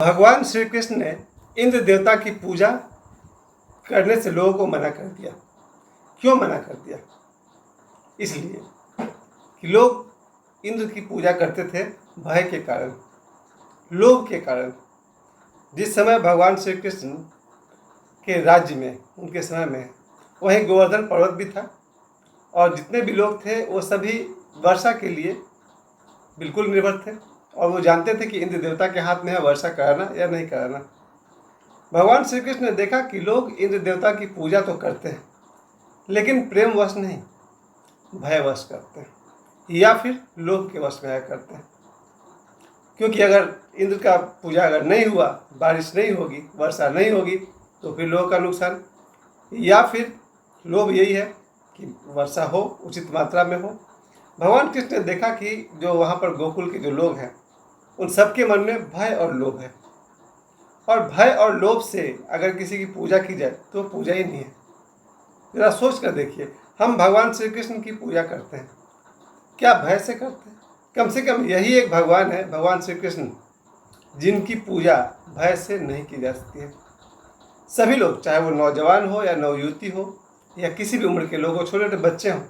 भगवान श्री कृष्ण ने इंद्र देवता की पूजा करने से लोगों को मना कर दिया। क्यों मना कर दिया? इसलिए कि लोग इंद्र की पूजा करते थे भय के कारण, लोभ के कारण। जिस समय भगवान श्री कृष्ण के राज्य में, उनके समय में, वहीं गोवर्धन पर्वत भी था और जितने भी लोग थे वो सभी वर्षा के लिए बिल्कुल निर्भर थे और वो जानते थे कि इंद्र देवता के हाथ में है वर्षा कराना या नहीं कराना। भगवान श्री कृष्ण ने देखा कि लोग इंद्र देवता की पूजा तो करते हैं लेकिन प्रेमवश नहीं, भयवश करते हैं या फिर लोभ के वश में करते हैं। क्योंकि अगर इंद्र का पूजा अगर नहीं हुआ, बारिश नहीं होगी, वर्षा नहीं होगी तो फिर लोगों का नुकसान, या फिर लोभ यही है कि वर्षा हो, उचित मात्रा में हो। भगवान कृष्ण ने देखा कि जो वहाँ पर गोकुल के जो लोग हैं उन सबके मन में भय और लोभ है, और भय और लोभ से अगर किसी की पूजा की जाए तो पूजा ही नहीं है। जरा सोच कर देखिए, हम भगवान श्री कृष्ण की पूजा करते हैं, क्या भय से करते हैं? कम से कम यही एक भगवान है, भगवान श्री कृष्ण, जिनकी पूजा भय से नहीं की जा सकती है। सभी लोग, चाहे वो नौजवान हो या नवयुवती हो या किसी भी उम्र के लोग हो, छोटे छोटे बच्चे हों,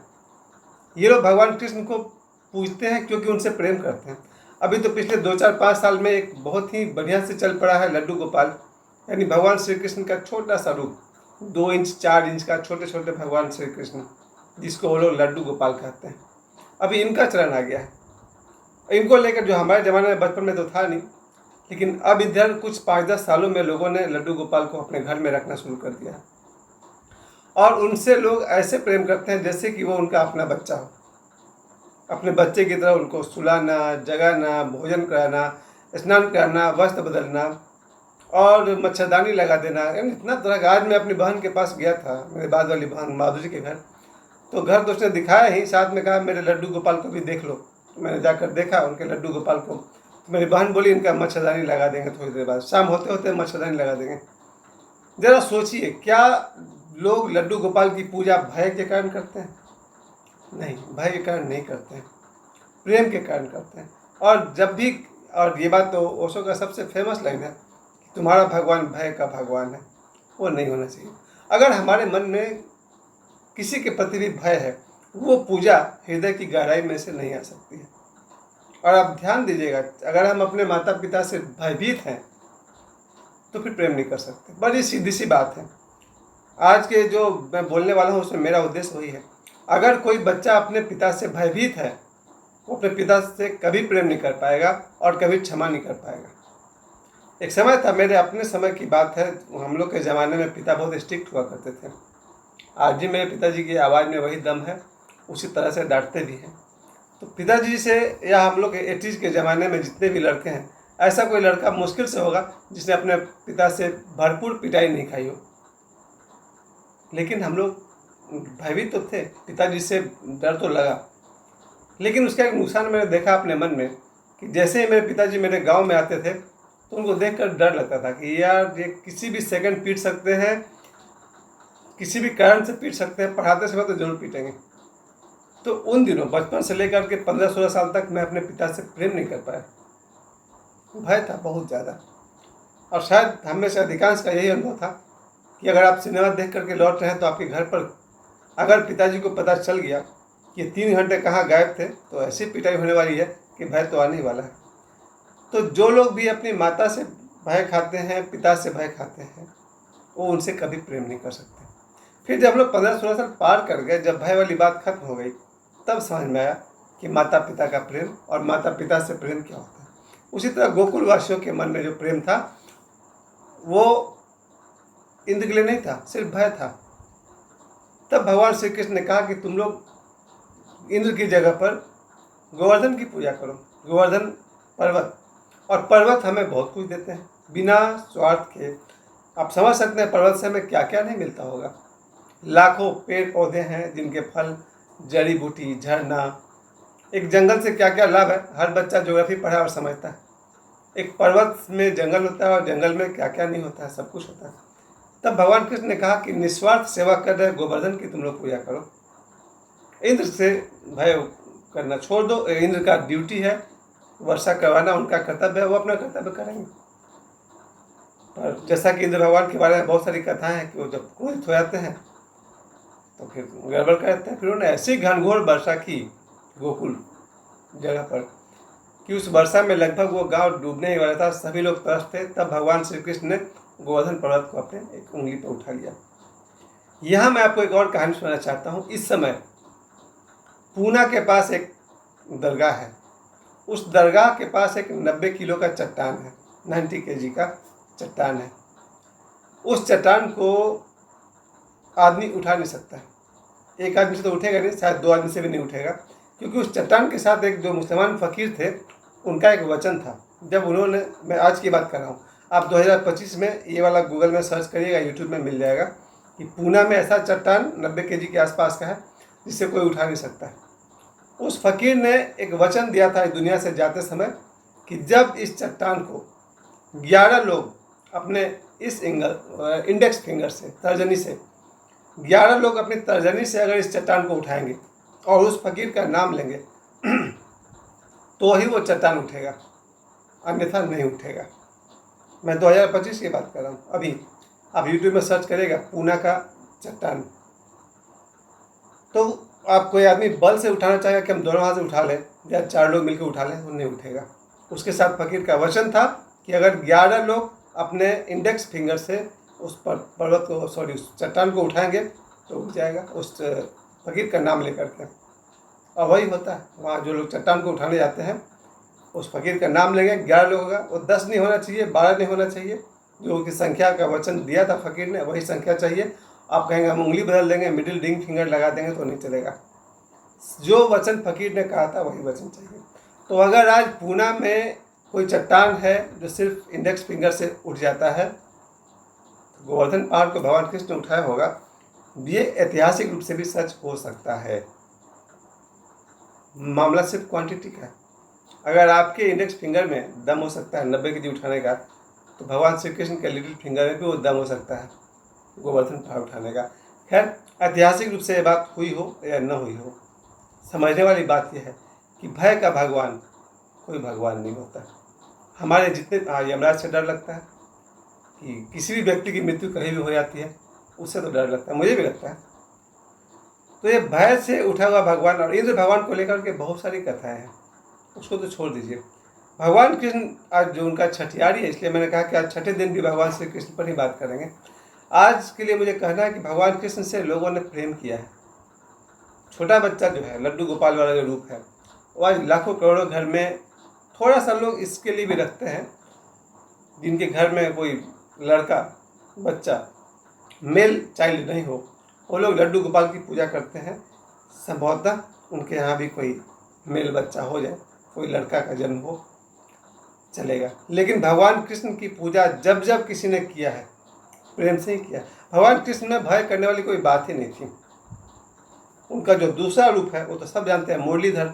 ये लोग भगवान कृष्ण को पूजते हैं क्योंकि उनसे प्रेम करते हैं। अभी तो पिछले 2-4-5 साल में एक बहुत ही बढ़िया से चल पड़ा है लड्डू गोपाल, यानी भगवान श्री कृष्ण का छोटा सा रूप, 2 इंच 4 इंच का छोटे छोटे भगवान श्री कृष्ण, जिसको वो लोग लड्डू गोपाल कहते हैं। अभी इनका चलन आ गया है। इनको लेकर जो हमारे ज़माने में बचपन में तो था नहीं, लेकिन अब इधर कुछ 5-10 सालों में लोगों ने लड्डू गोपाल को अपने घर में रखना शुरू कर दिया और उनसे लोग ऐसे प्रेम करते हैं जैसे कि वो उनका अपना बच्चा हो। अपने बच्चे की तरह उनको सुलाना, जगाना, भोजन कराना, स्नान कराना, वस्त्र बदलना और मच्छरदानी लगा देना, यानी इतना तरह का। आज मैं अपनी बहन के पास गया था, मेरे बाद वाली बहन माधुरी के घर, तो घर तो उसने दिखाया ही, साथ में कहा मेरे लड्डू गोपाल को भी देख लो। तो मैंने जाकर देखा उनके लड्डू गोपाल को, तो मेरी बहन बोली इनका मच्छरदानी लगा देंगे थोड़ी देर बाद, शाम होते होते मच्छरदानी लगा देंगे। जरा सोचिए, क्या लोग लड्डू गोपाल की पूजा भय के कारण करते हैं? नहीं, भय के कारण नहीं करते हैं, प्रेम के कारण करते हैं। और जब भी, और ये बात तो ओशो का सबसे फेमस लाइन है कि तुम्हारा भगवान भय का भगवान है, वो नहीं होना चाहिए। अगर हमारे मन में किसी के प्रति भी भय है, वो पूजा हृदय की गहराई में से नहीं आ सकती है। और आप ध्यान दीजिएगा, अगर हम अपने माता पिता से भयभीत हैं तो फिर प्रेम नहीं कर सकते। बड़ी सीधी सी बात है। आज के जो मैं बोलने वाला हूँ उसमें मेरा उद्देश्य वही है। अगर कोई बच्चा अपने पिता से भयभीत है, वो अपने पिता से कभी प्रेम नहीं कर पाएगा और कभी क्षमा नहीं कर पाएगा। एक समय था, मेरे अपने समय की बात है, हम लोग के ज़माने में पिता बहुत स्ट्रिक्ट हुआ करते थे। आज भी मेरे पिताजी की आवाज़ में वही दम है, उसी तरह से डांटते भी हैं। तो पिताजी से, या हम लोग के 80s के ज़माने में जितने भी लड़के हैं, ऐसा कोई लड़का मुश्किल से होगा जिसने अपने पिता से भरपूर पिटाई नहीं खाई हो। लेकिन हम लोग भयभीत तो थे, पिताजी से डर तो लगा, लेकिन उसका एक नुकसान मैंने देखा अपने मन में कि जैसे ही मेरे पिताजी मेरे गांव में आते थे तो उनको देखकर डर लगता था कि यार ये किसी भी सेकंड पीट सकते हैं, किसी भी कारण से पीट सकते हैं, पढ़ाते समय तो जरूर पीटेंगे। तो उन दिनों बचपन से लेकर के 15-16 साल तक मैं अपने पिता से प्रेम नहीं कर पाया, भय था बहुत ज़्यादा। और शायद हमें से अधिकांश का यही अनुभव था कि अगर आप सिनेमा देख करके लौट रहे हैं तो आपके घर पर अगर पिताजी को पता चल गया कि 3 घंटे कहाँ गायब थे तो ऐसी पिटाई होने वाली है कि भय तो आने ही वाला है। तो जो लोग भी अपनी माता से भय खाते हैं, पिता से भय खाते हैं, वो उनसे कभी प्रेम नहीं कर सकते। फिर जब लोग 15-16 साल पार कर गए, जब भय वाली बात खत्म हो गई, तब समझ में आया कि माता पिता का प्रेम और माता पिता से प्रेम क्या होता है। उसी तरह गोकुल वासियों के मन में जो प्रेम था वो इंद्र के लिए नहीं था, सिर्फ भय था। तब भगवान श्री कृष्ण ने कहा कि तुम लोग इंद्र की जगह पर गोवर्धन की पूजा करो, गोवर्धन पर्वत। और पर्वत हमें बहुत कुछ देते हैं बिना स्वार्थ के। आप समझ सकते हैं पर्वत से हमें क्या क्या नहीं मिलता होगा। लाखों पेड़ पौधे हैं जिनके फल, जड़ी बूटी, झरना, एक जंगल से क्या क्या लाभ है, हर बच्चा ज्योग्राफी पढ़ा और समझता है। एक पर्वत में जंगल होता है और जंगल में क्या क्या नहीं होता है, सब कुछ होता है। तब भगवान कृष्ण ने कहा कि निस्वार्थ सेवा कर रहे गोवर्धन की तुम लोग पूजा करो, इंद्र से भय करना छोड़ दो। इंद्र का ड्यूटी है वर्षा करवाना, उनका कर्तव्य है, वो अपना कर्तव्य करेंगे। पर जैसा कि इंद्र भगवान के बारे में बहुत सारी कथाएं हैं कि वो जब क्रोधित हो जाते हैं तो फिर गड़बड़ करते हैं। फिर उन्होंने ऐसी घनघोर वर्षा की गोकुल जगह पर कि उस वर्षा में लगभग वो गांव डूबने ही वाला था, सभी लोग तरस थे। तब भगवान श्री कृष्ण ने गोवर्धन पर्वत को अपने एक उंगली पर उठा लिया। यहाँ मैं आपको एक और कहानी सुनाना चाहता हूँ। इस समय पूना के पास एक दरगाह है। उस दरगाह के पास एक 90 किलो का चट्टान है, 90 kg का चट्टान है। उस चट्टान को आदमी उठा नहीं सकता है। एक आदमी से तो उठेगा नहीं, शायद 2 आदमी से भी नहीं उठेगा, क्योंकि उस चट्टान के साथ एक जो मुसलमान फ़कीर थे उनका एक वचन था। जब उन्होंने, मैं आज की बात कर रहा हूँ, आप 2025 में ये वाला गूगल में सर्च करिएगा, यूट्यूब में मिल जाएगा कि पूना में ऐसा चट्टान 90 kg के आसपास का है जिसे कोई उठा नहीं सकता है। उस फ़कीर ने एक वचन दिया था इस दुनिया से जाते समय कि जब इस चट्टान को 11 लोग अपने इस इंडेक्स फिंगर से, तर्जनी से, 11 लोग अपनी तर्जनी से अगर इस चट्टान को उठाएंगे और उस फ़कीर का नाम लेंगे तो ही वो चट्टान उठेगा, अन्यथा नहीं उठेगा। मैं 2025 की बात कर रहा हूँ। अभी आप यूट्यूब में सर्च करेगा पूना का चट्टान, तो आप कोई आदमी बल से उठाना चाहेगा कि हम दोनों हाथ से उठा लें या 4 लोग मिलकर उठा लें, वो नहीं उठेगा। उसके साथ फ़कीर का वचन था कि अगर 11 लोग अपने इंडेक्स फिंगर से उस पर्वत को, सॉरी, उस चट्टान को उठाएंगे तो उठ जाएगा, उस फ़कीर का नाम लेकर के। और वही होता है, वहाँ जो लोग चट्टान को उठाने जाते हैं उस फ़कीर का नाम लेंगे, 11 लोग होगा, वो 10 नहीं होना चाहिए, 12 नहीं होना चाहिए, जो उनकी संख्या का वचन दिया था फ़कीर ने वही संख्या चाहिए। आप कहेंगे हम उंगली बदल देंगे, मिडिल रिंग फिंगर लगा देंगे, तो नहीं चलेगा। जो वचन फ़कीर ने कहा था वही वचन चाहिए। तो अगर आज पूना में कोई चट्टान है जो सिर्फ इंडेक्स फिंगर से उठ जाता है, तो गोवर्धन पहाड़ को भगवान कृष्ण ने उठाया होगा, ये ऐतिहासिक रूप से भी सच हो सकता है। मामला सिर्फ क्वांटिटी का है। अगर आपके इंडेक्स फिंगर में दम हो सकता है 90 kg उठाने का, तो भगवान श्री कृष्ण के लिटिल फिंगर में भी वो दम हो सकता है गोवर्धन पहाड़ उठाने का। खैर, ऐतिहासिक रूप से ये बात हुई हो या न हुई हो, समझने वाली बात यह है कि भय का भगवान कोई भगवान नहीं होता। हमारे जितने यमराज से डर लगता है कि किसी भी व्यक्ति की मृत्यु कहीं भी हो जाती है, उससे तो डर लगता है, मुझे भी लगता है। तो ये भय से उठा हुआ भगवान, और इंद्र भगवान को लेकर के बहुत सारी कथाएं हैं, उसको तो छोड़ दीजिए। भगवान कृष्ण आज जो उनका छठियारी है, इसलिए मैंने कहा कि आज छठे दिन भी भगवान श्री कृष्ण पर ही बात करेंगे। आज के लिए मुझे कहना है कि भगवान कृष्ण से लोगों ने प्रेम किया है। छोटा बच्चा जो है, लड्डू गोपाल वाला जो रूप है, वो आज लाखों करोड़ों घर में, थोड़ा सा लोग इसके लिए भी रखते हैं जिनके घर में कोई लड़का बच्चा, मेल चाइल्ड नहीं हो, वो लोग लड्डू गोपाल की पूजा करते हैं। संभवतः उनके यहाँ भी कोई मेल बच्चा हो जाए, कोई लड़का का जन्म हो, चलेगा। लेकिन भगवान कृष्ण की पूजा जब जब किसी ने किया है, प्रेम से ही किया। भगवान कृष्ण में भय करने वाली कोई बात ही नहीं थी। उनका जो दूसरा रूप है वो तो सब जानते हैं, मुरलीधर।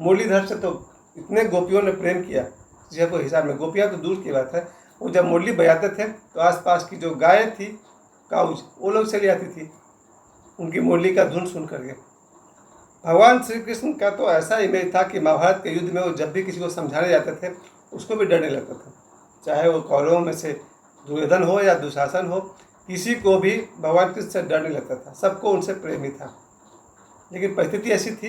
मुरलीधर से तो इतने गोपियों ने प्रेम किया जिसका कोई हिसाब में। गोपियाँ तो दूर की बात है, वो जब मुरली बजाते थे तो आसपास की जो गायें थी, काउज, वो लोग चली आती थी उनकी मुरली का धुन सुन करके। भगवान श्री कृष्ण का तो ऐसा इमेज था कि महाभारत के युद्ध में वो जब भी किसी को समझाने जाते थे उसको भी डरने लगता था, चाहे वो कौरवों में से दुर्योधन हो या दुशासन हो, किसी को भी भगवान कृष्ण से डरने लगता था, सबको उनसे प्रेम ही था। लेकिन परिस्थिति ऐसी थी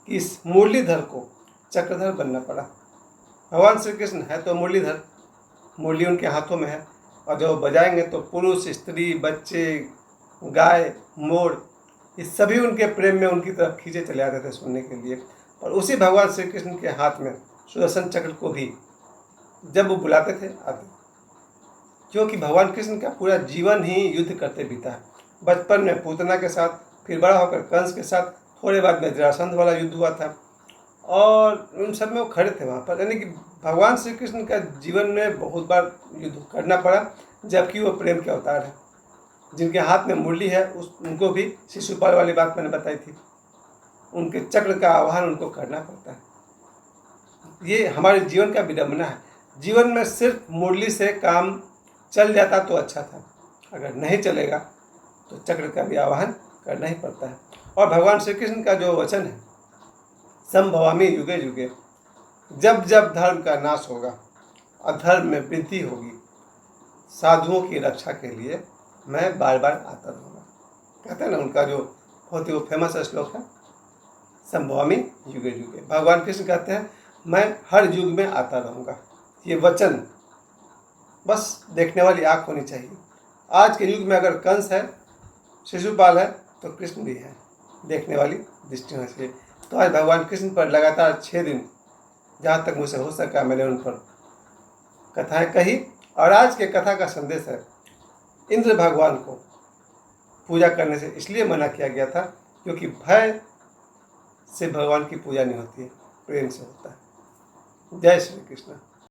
कि इस मुरलीधर को चक्रधर बनना पड़ा। भगवान श्री कृष्ण है तो मुरलीधर, मुरली उनके हाथों में है, और जब बजाएंगे तो पुरुष, स्त्री, बच्चे, गाय, मोर, ये सभी उनके प्रेम में उनकी तरफ खींचे चले आते थे सुनने के लिए। और उसी भगवान श्री कृष्ण के हाथ में सुदर्शन चक्र को भी जब वो बुलाते थे आते, क्योंकि भगवान कृष्ण का पूरा जीवन ही युद्ध करते बीता है। बचपन में पूतना के साथ, फिर बड़ा होकर कंस के साथ, थोड़े बाद में जरासंध वाला युद्ध हुआ था, और उन सब में वो खड़े थे वहाँ पर। यानी कि भगवान श्री कृष्ण का जीवन में बहुत बार युद्ध करना पड़ा, जबकि वो प्रेम के अवतार है। जिनके हाथ में मुरली है उनको भी शिशुपाल वाली बात मैंने बताई थी, उनके चक्र का आह्वान उनको करना पड़ता है। ये हमारे जीवन का विडंबना है। जीवन में सिर्फ मुरली से काम चल जाता तो अच्छा था, अगर नहीं चलेगा तो चक्र का भी आह्वान करना ही पड़ता है। और भगवान श्री कृष्ण का जो वचन है, संभवामि युगे युगे, जब जब धर्म का नाश होगा, अधर्म में वृद्धि होगी, साधुओं की रक्षा के लिए मैं बार बार आता रहूँगा। कहते हैं ना, उनका जो बहुत ही वो फेमस श्लोक है, संभवामि युगे युगे। भगवान कृष्ण कहते हैं मैं हर युग में आता रहूँगा। ये वचन बस देखने वाली आँख होनी चाहिए। आज के युग में अगर कंस है, शिशुपाल है, तो कृष्ण भी है, देखने वाली दृष्टि होनी चाहिए। तो आज भगवान कृष्ण पर लगातार 6 दिन जहाँ तक मुझसे हो सका मैंने उन पर कथाएं कही। और आज के कथा का संदेश है, इंद्र भगवान को पूजा करने से इसलिए मना किया गया था क्योंकि भय से भगवान की पूजा नहीं होती है, प्रेम से होता है। जय श्री कृष्ण।